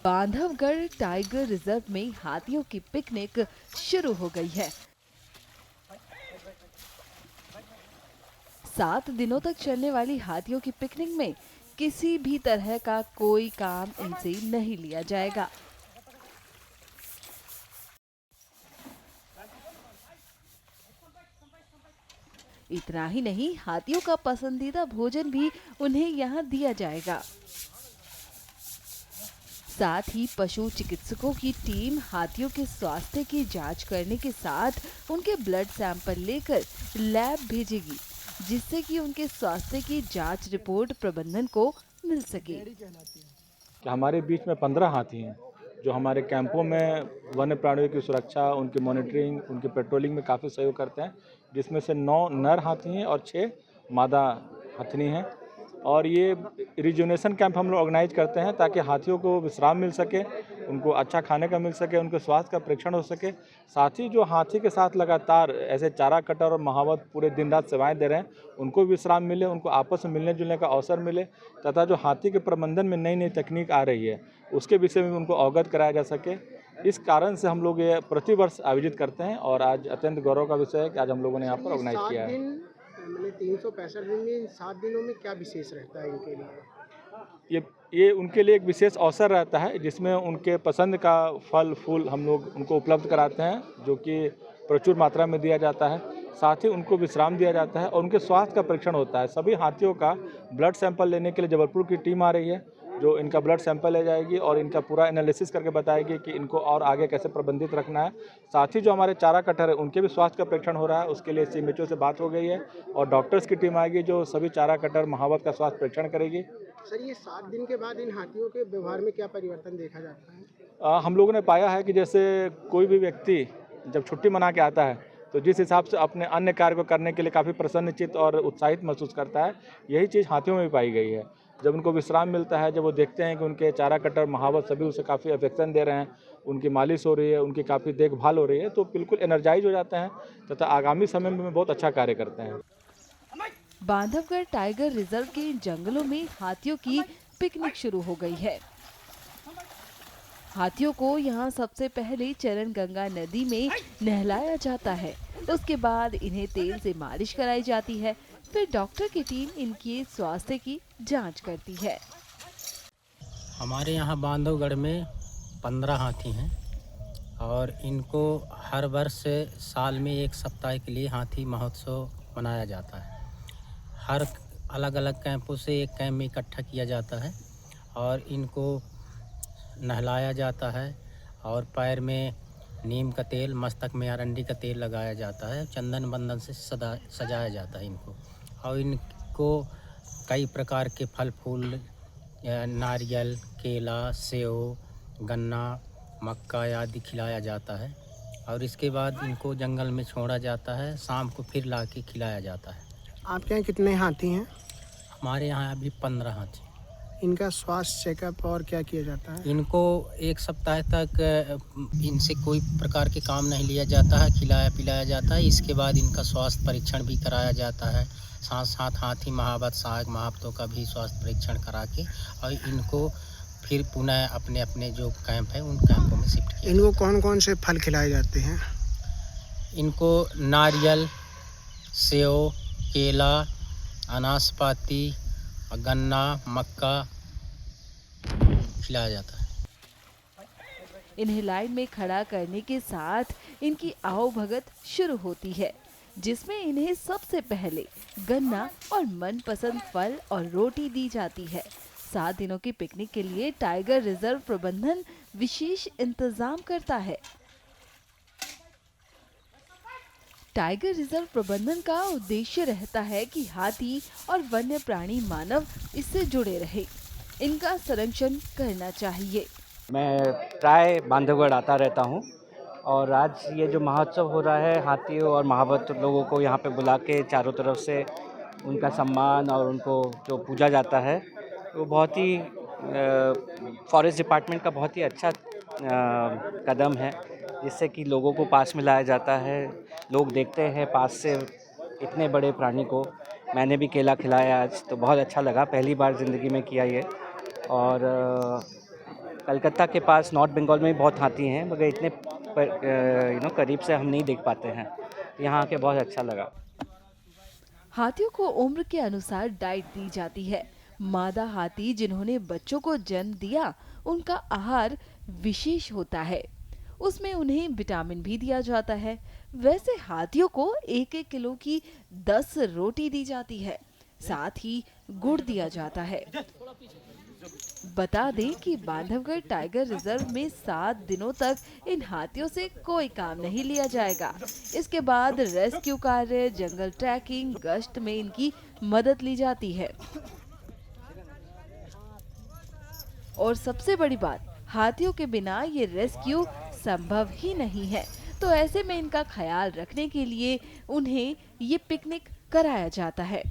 Bandhavgarh tiger reserve में हाथियों की पिकनिक शुरू हो गई है। 7 दिनों तक चलने वाली हाथियों की पिकनिक में किसी भी तरह का कोई काम इनसे नहीं लिया जाएगा। इतना ही नहीं, हाथियों का पसंदीदा भोजन भी उन्हें यहाँ दिया जाएगा। साथ ही पशु चिकित्सकों की टीम हाथियों के स्वास्थ्य की जांच करने के साथ उनके ब्लड सैंपल लेकर लैब भेजेगी, जिससे कि उनके स्वास्थ्य की जांच रिपोर्ट प्रबंधन को मिल सके। हमारे बीच में 15 हाथी हैं जो हमारे कैंपों में वन्य प्राणियों की सुरक्षा, उनकी मॉनिटरिंग, उनकी पेट्रोलिंग में काफ़ी सहयोग करते हैं, जिसमें से 9 नर हाथी हैं और 6 मादा हथनी हैं। और ये रिजुनेशन कैंप हम लोग ऑर्गेनाइज करते हैं ताकि हाथियों को विश्राम मिल सके, उनको अच्छा खाने का मिल सके, उनके स्वास्थ्य का परीक्षण हो सके। साथ ही जो हाथी के साथ लगातार ऐसे चारा कटर और महावत पूरे दिन रात सेवाएं दे रहे हैं, उनको विश्राम मिले, उनको आपस में मिलने जुलने का अवसर मिले, तथा जो हाथी के प्रबंधन में नई नई तकनीक आ रही है उसके विषय में उनको अवगत कराया जा सके। इस कारण से हम लोग ये प्रतिवर्ष आयोजित करते हैं और आज अत्यंत गौरव का विषय है कि आज हम लोगों ने यहाँ पर ऑर्गेनाइज किया है। मैंने 365 दिन में इन 7 दिनों में क्या विशेष रहता है इनके लिए? ये उनके लिए एक विशेष अवसर रहता है जिसमें उनके पसंद का फल फूल हम लोग उनको उपलब्ध कराते हैं, जो कि प्रचुर मात्रा में दिया जाता है। साथ ही उनको विश्राम दिया जाता है और उनके स्वास्थ्य का परीक्षण होता है। सभी हाथियों का ब्लड सैंपल लेने के लिए जबलपुर की टीम आ रही है, जो इनका ब्लड सैंपल ले जाएगी और इनका पूरा एनालिसिस करके बताएगी कि इनको और आगे कैसे प्रबंधित रखना है। साथ ही जो हमारे चारा कटर है उनके भी स्वास्थ्य का परीक्षण हो रहा है, उसके लिए सीएमएचओ से बात हो गई है और डॉक्टर्स की टीम आएगी जो सभी चारा कटर महावत का स्वास्थ्य परीक्षण करेगी। सर, ये 7 दिन के बाद इन हाथियों के व्यवहार में क्या परिवर्तन देखा जाता है? हम लोगों ने पाया है कि जैसे कोई भी व्यक्ति जब छुट्टी मना के आता है तो जिस हिसाब से अपने अन्य कार्य को करने के लिए काफ़ी प्रसन्नचित्त और उत्साहित महसूस करता है, यही चीज़ हाथियों में भी पाई गई है। जब उनको विश्राम मिलता है, जब वो देखते हैं कि उनके चारा कटर महावत सभी उसे काफ़ी अफेक्शन दे रहे हैं, उनकी मालिश हो रही है, उनकी काफ़ी देखभाल हो रही है, तो बिल्कुल एनर्जाइज हो जाते हैं तथा आगामी समय में बहुत अच्छा कार्य करते हैं। बांधवगढ़ टाइगर रिजर्व के इन जंगलों में हाथियों की पिकनिक शुरू हो गई है। हाथियों को यहाँ सबसे पहले चरण गंगा नदी में नहलाया जाता है। उसके बाद इन्हें तेल से मालिश कराई जाती है। फिर डॉक्टर की टीम इनके स्वास्थ्य की जांच करती है। हमारे यहाँ बांधवगढ़ में 15 हाथी हैं और इनको हर वर्ष साल में 1 सप्ताह के लिए हाथी महोत्सव मनाया जाता है। हर अलग अलग कैंपों से एक कैंप में इकट्ठा किया जाता है और इनको नहलाया जाता है और पैर में नीम का तेल, मस्तक में अरंडी का तेल लगाया जाता है, चंदन बंदन से सजाया जाता है इनको। और इनको कई प्रकार के फल फूल, नारियल, केला, सेव, गन्ना, मक्का आदि खिलाया जाता है और इसके बाद इनको जंगल में छोड़ा जाता है। शाम को फिर ला के खिलाया जाता है। आपके यहाँ कितने हाथी हैं? हमारे यहाँ अभी 15 हाथी। इनका स्वास्थ्य चेकअप और क्या किया जाता है? इनको 1 सप्ताह तक इनसे कोई प्रकार के काम नहीं लिया जाता है, खिलाया पिलाया जाता है। इसके बाद इनका स्वास्थ्य परीक्षण भी कराया जाता है। साथ साथ हाथी महावत, सहायक महावतों का भी स्वास्थ्य परीक्षण करा के और इनको फिर पुनः अपने अपने जो कैंप है उन कैंपों में शिफ्ट किया। इनको कौन कौन से फल खिलाए जाते हैं? इनको नारियल, सेव, केला, अनाशपाती, गन्ना, मक्का खिलाया जाता है। इन्हें लाइन में खड़ा करने के साथ इनकी आवभगत शुरू होती है, जिसमें इन्हें सबसे पहले गन्ना और मनपसंद फल और रोटी दी जाती है। 7 दिनों की पिकनिक के लिए टाइगर रिजर्व प्रबंधन विशेष इंतजाम करता है। टाइगर रिजर्व प्रबंधन का उद्देश्य रहता है कि हाथी और वन्य प्राणी मानव इससे जुड़े रहे, इनका संरक्षण करना चाहिए। मैं प्राय बांधवगढ़ आता रहता हूँ और आज ये जो महोत्सव हो रहा है, हाथियों और महावत लोगों को यहाँ पे बुला के चारों तरफ से उनका सम्मान और उनको जो पूजा जाता है, वो बहुत ही फॉरेस्ट डिपार्टमेंट का बहुत ही अच्छा कदम है, जिससे कि लोगों को पास में लाया जाता है। लोग देखते हैं पास से इतने बड़े प्राणी को। मैंने भी केला खिलाया आज, तो बहुत अच्छा लगा, पहली बार ज़िंदगी में किया ये। और कलकत्ता के पास नॉर्थ बंगाल में भी बहुत हाथी हैं, मगर इतने करीब से हम नहीं देख पाते हैं। यहाँ आके बहुत अच्छा लगा। हाथियों को उम्र के अनुसार डाइट दी जाती है। मादा हाथी जिन्होंने बच्चों को जन्म दिया, उनका आहार विशेष होता है। उसमें उन्हें विटामिन भी दिया जाता है। वैसे हाथियों को 1-1 किलो की 10 रोटी दी जाती है, साथ ही गुड़ दिया जाता है। बता दें कि बांधवगढ़ टाइगर रिजर्व में 7 दिनों तक इन हाथियों से कोई काम नहीं लिया जाएगा। इसके बाद रेस्क्यू कार्य, जंगल ट्रैकिंग, गश्त में इनकी मदद ली जाती है। और सबसे बड़ी बात, हाथियों के बिना ये रेस्क्यू संभव ही नहीं है। तो ऐसे में इनका ख्याल रखने के लिए उन्हें ये पिकनिक कराया जाता है।